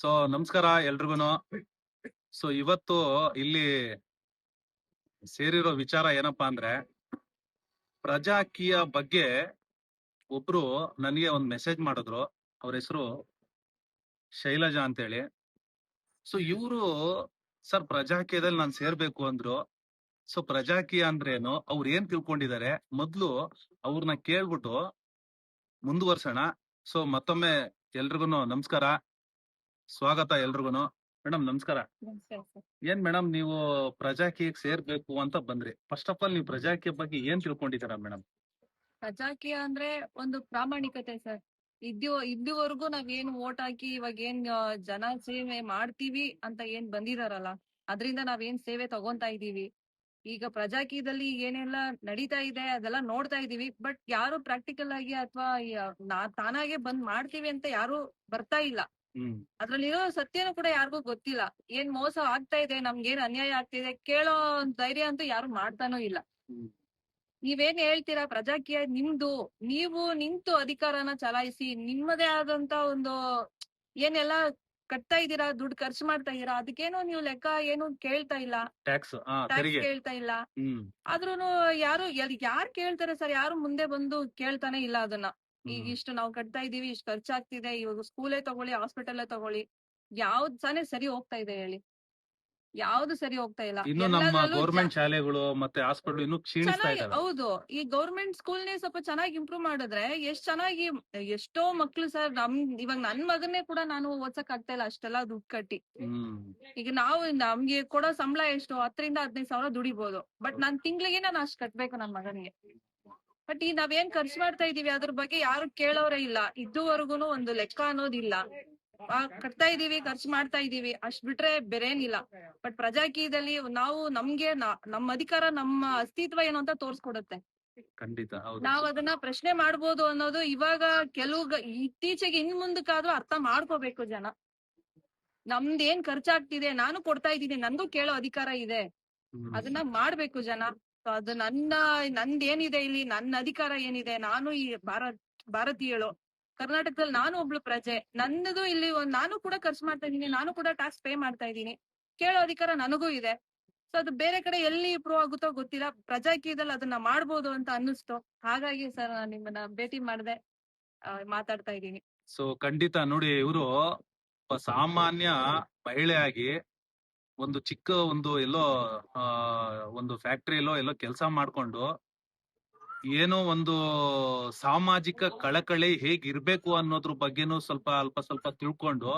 So ನಮಸ್ಕಾರ ಎಲ್ರಿಗೂನು. So ಇವತ್ತು ಇಲ್ಲಿ ಸೇರಿರೋ ವಿಚಾರ ಏನಪ್ಪಾ ಅಂದ್ರೆ, ಪ್ರಜಾಕೀಯ ಬಗ್ಗೆ ಒಬ್ರು ನನಗೆ ಒಂದ್ ಮೆಸೇಜ್ ಮಾಡಿದ್ರು. ಅವ್ರ ಹೆಸರು ಶೈಲಜಾ ಅಂತೇಳಿ. ಸೊ ಇವರು ಸರ್ ಪ್ರಜಾಕೀಯದಲ್ಲಿ ನಾನು ಸೇರ್ಬೇಕು ಅಂದ್ರು. ಸೊ ಪ್ರಜಾಕೀಯ ಅಂದ್ರೇನು, ಅವ್ರು ಏನ್ ತಿಳ್ಕೊಂಡಿದ್ದಾರೆ ಮೊದ್ಲು ಅವ್ರನ್ನ ಕೇಳ್ಬಿಟ್ಟು ಮುಂದುವರ್ಸೋಣ. ಸೊ ಮತ್ತೊಮ್ಮೆ ಎಲ್ರಿಗೂನು ನಮಸ್ಕಾರ, ಸ್ವಾಗತ ಎಲ್ರಿಗೂನು. ಮೇಡಮ್ ನಮಸ್ಕಾರ. ನಮಸ್ಕಾರ ಸರ್. ಏನ್ ಮೇಡಮ್ ನೀವು ಪ್ರಜಾಕೀಯಕ್ಕೆ ಸೇರ್ಬೇಕು ಅಂತ ಬಂದ್ರಿ. ಫಸ್ಟ್ ಆಫ್ ಆಲ್ ನೀವು ಪ್ರಜಾಕೀಯ ಬಗ್ಗೆ ಏನ್ ತಿಳ್ಕೊಂಡಿದ್ದೀರಾ ಮೇಡಮ್? ಪ್ರಜಾಕೀಯ ಅಂದ್ರೆ ಒಂದು ಪ್ರಾಮಾಣಿಕತೆ ಸರ್. ಇದುವರೆಗೂ ನಾವೇನು ವೋಟ್ ಹಾಕಿ ಇವಾಗ ಏನ್ ಜನ ಸೇವೆ ಮಾಡ್ತೀವಿ ಅಂತ ಏನ್ ಬಂದಿದಾರಲ್ಲ, ಅದ್ರಿಂದ ನಾವೇನ್ ಸೇವೆ ತಗೊಂತಾ ಇದೀವಿ. ಈಗ ಪ್ರಜಾಕೀಯದಲ್ಲಿ ಏನೆಲ್ಲ ನಡೀತಾ ಇದೆ ಅದೆಲ್ಲ ನೋಡ್ತಾ ಇದೀವಿ. ಬಟ್ ಯಾರು ಪ್ರಾಕ್ಟಿಕಲ್ ಆಗಿ ಅಥವಾ ತಾನಾಗೆ ಬಂದ್ ಮಾಡ್ತೀವಿ ಅಂತ ಯಾರು ಬರ್ತಾ ಇಲ್ಲ. ಅದ್ರಲ್ಲಿರೋ ಸತ್ಯನೂ ಕೂಡ ಯಾರಿಗೂ ಗೊತ್ತಿಲ್ಲ. ಏನ್ ಮೋಸ ಆಗ್ತಾ ಇದೆ, ನಮ್ಗೇನ್ ಅನ್ಯಾಯ ಆಗ್ತಿದೆ ಕೇಳೋ ಧೈರ್ಯ ಅಂತೂ ಯಾರು ಮಾಡ್ತಾನೂ ಇಲ್ಲ. ನೀವೇನ್ ಹೇಳ್ತೀರಾ, ಪ್ರಜಾಕೀಯ ನಿಮ್ದು, ನೀವು ನಿಂತು ಅಧಿಕಾರನ ಚಲಾಯಿಸಿ ನಿಮ್ಮದೇ ಆದಂತ ಒಂದು ಏನೆಲ್ಲ ಕಟ್ತಾ ಇದೀರಾ, ದುಡ್ಡು ಖರ್ಚು ಮಾಡ್ತಾ ಇದೀರಾ, ಅದಕ್ಕೇನು ನೀವು ಲೆಕ್ಕ ಏನು ಕೇಳ್ತಾ ಇಲ್ಲ. ಟ್ಯಾಕ್ಸ್ ಕೇಳ್ತಾ ಇಲ್ಲ. ಆದ್ರೂನು ಯಾರು ಕೇಳ್ತಾರೆ ಸರ್? ಯಾರು ಮುಂದೆ ಬಂದು ಕೇಳ್ತಾನೆ ಇಲ್ಲ ಅದನ್ನ. ಈಗ ಇಷ್ಟು ನಾವು ಕಟ್ತಾ ಇದೀವಿ, ಇಷ್ಟು ಖರ್ಚಾಗ್ತಿದೆ, ಇವಾಗ ಸ್ಕೂಲೇ ತಗೊಳ್ಳಿ, ಹಾಸ್ಪಿಟಲ್ ತಗೊಳ್ಳಿ, ಯಾವ್ದ್ ತಾನೇ ಸರಿ ಹೋಗ್ತಾ ಇದೆ ಹೇಳಿ? ಯಾವ್ದು ಸರಿ ಹೋಗ್ತಾ ಇಲ್ಲ. ಇನ್ನು ನಮ್ಮ ಗೌರ್ಮೆಂಟ್ ಶಾಲೆಗಳು ಮತ್ತೆ ಹಾಸ್ಪಿಟಲ್ ಇನ್ನು ಕ್ಷೀಣಿಸ್ತಾ ಇದಾವೆ. ಹೌದು, ಈ ಗೌರ್ಮೆಂಟ್ ಸ್ಕೂಲ್ನೇ ಸ್ವಲ್ಪ ಚೆನ್ನಾಗಿ ಇಂಪ್ರೂವ್ ಮಾಡಿದ್ರೆ ಚೆನ್ನಾಗಿ. ಎಷ್ಟೋ ಮಕ್ಳು ಸರ್, ಇವಾಗ ನನ್ ಮಗನ್ನೇ ಕೂಡ ನಾನು ಓದ್ಸಕ್ ಆಗ್ತಾ ಇಲ್ಲ ಅಷ್ಟೆಲ್ಲ ದುಡ್ಡು ಕಟ್ಟಿ. ಈಗ ನಮ್ಗೆ ಕೊಡೋ ಸಂಬಳ ಎಷ್ಟು, 10,000-15,000 ದುಡಿಬಹುದು. ಬಟ್ ನಾನ್ ತಿಂಗಳಿಗೆ ನಾನು ಅಷ್ಟ್ ಕಟ್ಬೇಕು ನನ್ ಮಗನಿಗೆ. ಬಟ್ ಈ ನಾವೇನ್ ಖರ್ಚು ಮಾಡ್ತಾ ಇದೀವಿ ಅದ್ರ ಬಗ್ಗೆ ಯಾರು ಕೇಳೋರೇ ಇಲ್ಲ. ಇದುವರೆಗೂ ಒಂದು ಲೆಕ್ಕ ಅನ್ನೋದಿಲ್ಲ. ಕಟ್ತಾ ಇದೀವಿ, ಖರ್ಚು ಮಾಡ್ತಾ ಇದೀವಿ, ಅಷ್ಟ್ ಬಿಟ್ರೆ ಬೇರೇನಿಲ್ಲ. ಬಟ್ ಪ್ರಜಾಕೀಯದಲ್ಲಿ ನಾವು ನಮ್ಗೆ ನಮ್ಮ ಅಧಿಕಾರ, ನಮ್ಮ ಅಸ್ತಿತ್ವ ಏನು ಅಂತ ತೋರ್ಸ್ಕೊಡುತ್ತೆ. ಖಂಡಿತ ನಾವ್ ಅದನ್ನ ಪ್ರಶ್ನೆ ಮಾಡ್ಬೋದು ಅನ್ನೋದು ಇವಾಗ ಇತ್ತೀಚೆಗೆ ಇನ್ ಮುಂದಕ್ಕಾದ್ರೂ ಅರ್ಥ ಮಾಡ್ಕೋಬೇಕು ಜನ. ನಮ್ದ್ ಏನ್ ಖರ್ಚಾಗ್ತಿದೆ, ನಾನು ಕೊಡ್ತಾ ಇದ್ದೀನಿ, ನಂದು ಕೇಳೋ ಅಧಿಕಾರ ಇದೆ, ಅದನ್ನ ಮಾಡ್ಬೇಕು ಜನ. ಅದು ನಂದೇನಿದೆ ಇಲ್ಲಿ, ನನ್ನ ಅಧಿಕಾರ ಏನಿದೆ, ನಾನು ಈ ಭಾರತೀಯಳು, ಕರ್ನಾಟಕದಲ್ಲಿ ನಾನು ಒಬ್ಳು ಪ್ರಜೆ, ನನ್ನದು ಇಲ್ಲಿ ನಾನು ಕೂಡ ಖರ್ಚು ಮಾಡ್ತಾ ಇದೀನಿ, ನಾನು ಕೂಡ ಟ್ಯಾಕ್ಸ್ ಪೇ ಮಾಡ್ತಾ ಇದೀನಿ, ಕೇಳೋ ಅಧಿಕಾರ ನನಗೂ ಇದೆ. ಸೊ ಅದು ಬೇರೆ ಕಡೆ ಎಲ್ಲಿ ಇಂಪ್ರೂವ್ ಆಗುತ್ತೋ ಗೊತ್ತಿಲ್ಲ. ಪ್ರಜಾಕೀಯದಲ್ಲಿ ಅದನ್ನ ಮಾಡ್ಬೋದು ಅಂತ ಅನ್ನಿಸ್ತು. ಹಾಗಾಗಿ ಸರ್ ನಾನು ನಿಮ್ಮನ್ನ ಭೇಟಿ ಮಾಡ್ದೆ, ಮಾತಾಡ್ತಾ ಇದ್ದೀನಿ. ಸೊ ಖಂಡಿತ ನೋಡಿ, ಇವರು ಸಾಮಾನ್ಯ ಮಹಿಳೆಯಾಗಿ ಒಂದು ಚಿಕ್ಕ ಎಲ್ಲೋ ಒಂದು ಫ್ಯಾಕ್ಟ್ರಿಯಲ್ಲೋ ಎಲ್ಲೋ ಕೆಲಸ ಮಾಡ್ಕೊಂಡು ಏನೋ ಒಂದು ಸಾಮಾಜಿಕ ಕಳಕಳಿ ಹೇಗಿರ್ಬೇಕು ಅನ್ನೋದ್ರ ಬಗ್ಗೆನೂ ಅಲ್ಪ ಸ್ವಲ್ಪ ತಿಳ್ಕೊಂಡು,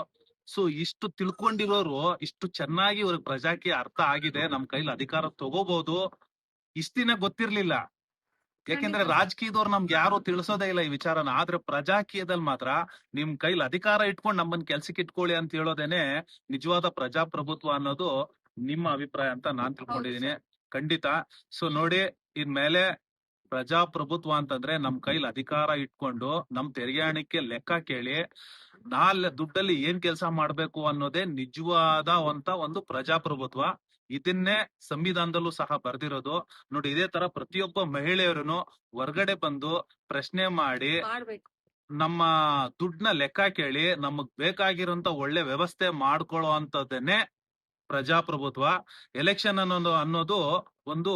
ಸೊ ಇಷ್ಟು ತಿಳ್ಕೊಂಡಿರೋರು ಇಷ್ಟು ಚೆನ್ನಾಗಿ ಇವ್ರಿಗೆ ಪ್ರಜಾಕೀಯ ಅರ್ಥ ಆಗಿದೆ, ನಮ್ ಕೈಲಿ ಅಧಿಕಾರ ತಗೋಬಹುದು. ಇಷ್ಟ ದಿನ ಗೊತ್ತಿರ್ಲಿಲ್ಲ, ಯಾಕೆಂದ್ರೆ ರಾಜಕೀಯದವ್ರು ನಮ್ಗೆ ಯಾರು ತಿಳಿಸೋದೇ ಇಲ್ಲ ಈ ವಿಚಾರನ. ಆದ್ರೆ ಪ್ರಜಾಕೀಯದಲ್ಲಿ ಮಾತ್ರ ನಿಮ್ ಕೈಲಿ ಅಧಿಕಾರ ಇಟ್ಕೊಂಡು ನಮ್ಮನ್ ಕೆಲ್ಸಕ್ಕೆ ಇಟ್ಕೊಳ್ಳಿ ಅಂತ ಹೇಳೋದೇನೆ ನಿಜವಾದ ಪ್ರಜಾಪ್ರಭುತ್ವ ಅನ್ನೋದು ನಿಮ್ಮ ಅಭಿಪ್ರಾಯ ಅಂತ ನಾನ್ ತಿಳ್ಕೊಂಡಿದೀನಿ. ಖಂಡಿತ. ಸೊ ನೋಡಿ, ಇನ್ಮೇಲೆ ಪ್ರಜಾಪ್ರಭುತ್ವ ಅಂತಂದ್ರೆ ನಮ್ ಕೈಲಿ ಅಧಿಕಾರ ಇಟ್ಕೊಂಡು ನಮ್ ತೆರಿಗೆ ಹಣಕ್ಕೆ ಲೆಕ್ಕ ಕೇಳಿ ದುಡ್ಡಲ್ಲಿ ಏನ್ ಕೆಲಸ ಮಾಡ್ಬೇಕು ಅನ್ನೋದೇ ನಿಜವಾದ ಒಂದು ಪ್ರಜಾಪ್ರಭುತ್ವ. ಇದನ್ನೇ ಸಂವಿಧಾನದಲ್ಲೂ ಸಹ ಬರ್ದಿರೋದು. ನೋಡಿ, ಇದೇ ತರ ಪ್ರತಿಯೊಬ್ಬ ಮಹಿಳೆಯರನ್ನು ಹೊರಗಡೆ ಬಂದು ಪ್ರಶ್ನೆ ಮಾಡಿ ನಮ್ಮ ದುಡ್ಡನ್ನ ಲೆಕ್ಕ ಕೇಳಿ ನಮಗ್ ಬೇಕಾಗಿರೋಂತ ಒಳ್ಳೆ ವ್ಯವಸ್ಥೆ ಮಾಡ್ಕೊಳ್ಳೋ ಅಂತದನ್ನೇ ಪ್ರಜಾಪ್ರಭುತ್ವ. ಎಲೆಕ್ಷನ್ ಅನ್ನೋದು ಒಂದು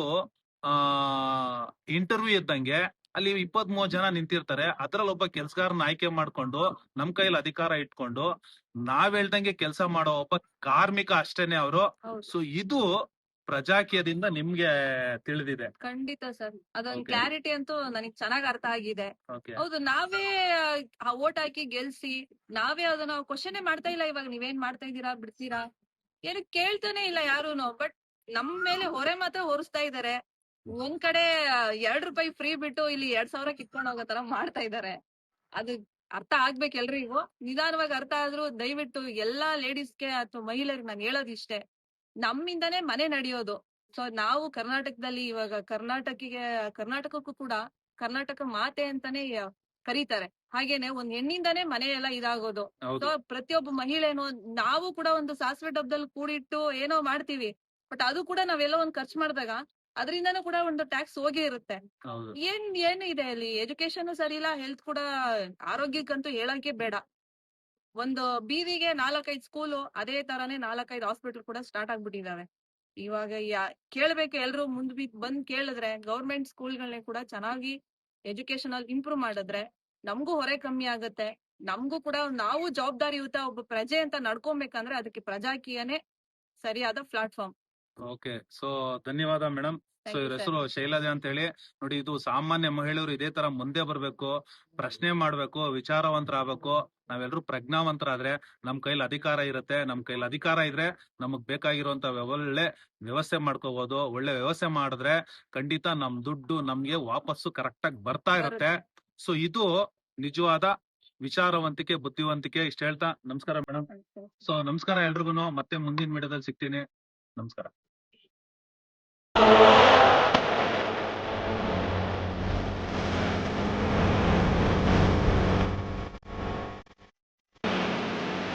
ಇಂಟರ್ವ್ಯೂ ಇದ್ದಂಗೆ. ಅಲ್ಲಿ 20-30 ಜನ ನಿಂತಿರ್ತಾರೆ, ಅದ್ರಲ್ಲಿ ಒಬ್ಬ ಕೆಲ್ಸಗಾರನ ಆಯ್ಕೆ ಮಾಡ್ಕೊಂಡು ನಮ್ ಕೈಲಿ ಅಧಿಕಾರ ಇಟ್ಕೊಂಡು ನಾವ್ ಹೇಳ್ದಂಗೆ ಕೆಲಸ ಮಾಡೋ ಒಬ್ಬ ಕಾರ್ಮಿಕ ಅಷ್ಟೇನೆ ಅವರು. ಸೊ ಇದು ಪ್ರಜಾಕೀಯದಿಂದ ನಿಮ್ಗೆ ತಿಳಿದಿದೆ. ಖಂಡಿತ ಸರ್, ಅದೊಂದು ಕ್ಲಾರಿಟಿ ಅಂತೂ ನನಗ್ ಚೆನ್ನಾಗ್ ಅರ್ಥ ಆಗಿದೆ. ಹೌದು, ನಾವೇ ವೋಟ್ ಹಾಕಿ ಗೆಲ್ಸಿ ನಾವೇ ಅದನ್ನ ಕ್ವಶನ್ ಮಾಡ್ತಾ ಇಲ್ಲ. ಇವಾಗ ನೀವೇನ್ ಮಾಡ್ತಾ ಇದೀರಾ, ಬಿಡ್ತೀರಾ, ಏನು ಕೇಳ್ತಾನೆ ಇಲ್ಲ ಯಾರುನು. ಬಟ್ ನಮ್ ಮೇಲೆ ಹೊರೆ ಮಾತ್ರ ಹೊರಿಸ್ತಾ ಇದಾರೆ. ಒಂದ್ ಕಡೆ 2 ರೂಪಾಯಿ ಫ್ರೀ ಬಿಟ್ಟು ಇಲ್ಲಿ 2,000 ಕಿತ್ಕೊಂಡ್ ಹೋಗೋ ತರ ಮಾಡ್ತಾ ಇದಾರೆ. ಅದು ಅರ್ಥ ಆಗ್ಬೇಕು ಎಲ್ರಿಗೂ. ನಿಧಾನವಾಗಿ ಅರ್ಥ ಆದ್ರೂ ದಯವಿಟ್ಟು ಎಲ್ಲಾ ಲೇಡೀಸ್ಗೆ ಅಥವಾ ಮಹಿಳೆಯರಿಗೆ ನಾನು ಹೇಳೋದಿಷ್ಟೇ, ನಮ್ಮಿಂದಾನೇ ಮನೆ ನಡೆಯೋದು. ಸೊ ನಾವು ಕರ್ನಾಟಕದಲ್ಲಿ ಇವಾಗ ಕರ್ನಾಟಕಕ್ಕೂ ಕೂಡ ಕರ್ನಾಟಕ ಮಾತೆ ಅಂತಾನೆ ಕರೀತಾರೆ. ಹಾಗೇನೆ ಒಂದ್ ಹೆಣ್ಣಿಂದಾನೇ ಮನೆ ಎಲ್ಲ ಇದಾಗೋದು. ಸೊ ಪ್ರತಿಯೊಬ್ಬ ಮಹಿಳೆನು ನಾವು ಕೂಡ ಒಂದು ಸಾಸಿವೆ ಡಬ್ಬದಲ್ಲಿ ಕೂಡಿಟ್ಟು ಏನೋ ಮಾಡ್ತೀವಿ. ಬಟ್ ಅದು ಕೂಡ ನಾವೆಲ್ಲ ಒಂದ್ ಖರ್ಚು ಮಾಡಿದಾಗ ಅದರಿಂದನೂ ಕೂಡ ಒಂದು ಟ್ಯಾಕ್ಸ್ ಹೋಗೇ ಇರುತ್ತೆ. ಏನು ಇದೆ ಅಲ್ಲಿ, ಎಜುಕೇಶನ್ ಸರಿ ಇಲ್ಲ, ಹೆಲ್ತ್ ಕೂಡ, ಆರೋಗ್ಯಕ್ಕಂತೂ ಹೇಳಕ್ಕೆ ಬೇಡ. ಒಂದು ಬೀದಿಗೆ 4-5 ಸ್ಕೂಲು, ಅದೇ ತರಾನೇ 4-5 ಹಾಸ್ಪಿಟಲ್ ಕೂಡ ಸ್ಟಾರ್ಟ್ ಆಗ್ಬಿಟ್ಟಿದಾವೆ. ಇವಾಗ ಕೇಳ್ಬೇಕು, ಎಲ್ರು ಬಂದ್ ಕೇಳಿದ್ರೆ ಗೌರ್ಮೆಂಟ್ ಸ್ಕೂಲ್ಗಳನ್ನ ಕೂಡ ಚೆನ್ನಾಗಿ ಎಜುಕೇಶನ್ ಅಲ್ಲಿ ಇಂಪ್ರೂವ್ ಮಾಡಿದ್ರೆ ನಮಗೂ ಹೊರೆ ಕಮ್ಮಿ ಆಗತ್ತೆ. ನಮಗೂ ಕೂಡ ನಾವು ಜವಾಬ್ದಾರಿಯುತ ಒಬ್ಬ ಪ್ರಜೆ ಅಂತ ನಡ್ಕೊಬೇಕಂದ್ರೆ ಅದಕ್ಕೆ ಪ್ರಜಾಕೀಯನೇ ಸರಿಯಾದ ಪ್ಲಾಟ್ಫಾರ್ಮ್. ಓಕೆ, ಸೊ ಧನ್ಯವಾದ ಮೇಡಮ್. ಸೊ ಇವ್ರ ಹೆಸರು ಶೈಲಜಾ ಅಂತ ಹೇಳಿ. ನೋಡಿ, ಇದು ಸಾಮಾನ್ಯ ಮಹಿಳೆಯರು ಇದೇ ತರ ಮುಂದೆ ಬರ್ಬೇಕು, ಪ್ರಶ್ನೆ ಮಾಡ್ಬೇಕು, ವಿಚಾರವಂತರಾಗಬೇಕು. ನಾವೆಲ್ಲರೂ ಪ್ರಜ್ಞಾವಂತರಾದ್ರೆ ನಮ್ ಕೈಲಿ ಅಧಿಕಾರ ಇರುತ್ತೆ. ನಮ್ ಕೈಲಿ ಅಧಿಕಾರ ಇದ್ರೆ ನಮಗ್ ಬೇಕಾಗಿರುವಂತ ಒಳ್ಳೆ ವ್ಯವಸ್ಥೆ ಮಾಡ್ಕೋಬಹುದು. ಒಳ್ಳೆ ವ್ಯವಸ್ಥೆ ಮಾಡಿದ್ರೆ ಖಂಡಿತ ನಮ್ ದುಡ್ಡು ನಮ್ಗೆ ವಾಪಸ್ಸು ಕರೆಕ್ಟ್ ಆಗಿ ಬರ್ತಾ ಇರುತ್ತೆ. ಸೊ ಇದು ನಿಜವಾದ ವಿಚಾರವಂತಿಕೆ, ಬುದ್ಧಿವಂತಿಕೆ. ಇಷ್ಟ ಹೇಳ್ತಾ ನಮಸ್ಕಾರ ಮೇಡಮ್. ಸೊ ನಮಸ್ಕಾರ ಎಲ್ರಿಗೂ. ಮತ್ತೆ ಮುಂದಿನ ವಿಡಿಯೋದಲ್ಲಿ ಸಿಗ್ತೀನಿ. ನಮಸ್ಕಾರ.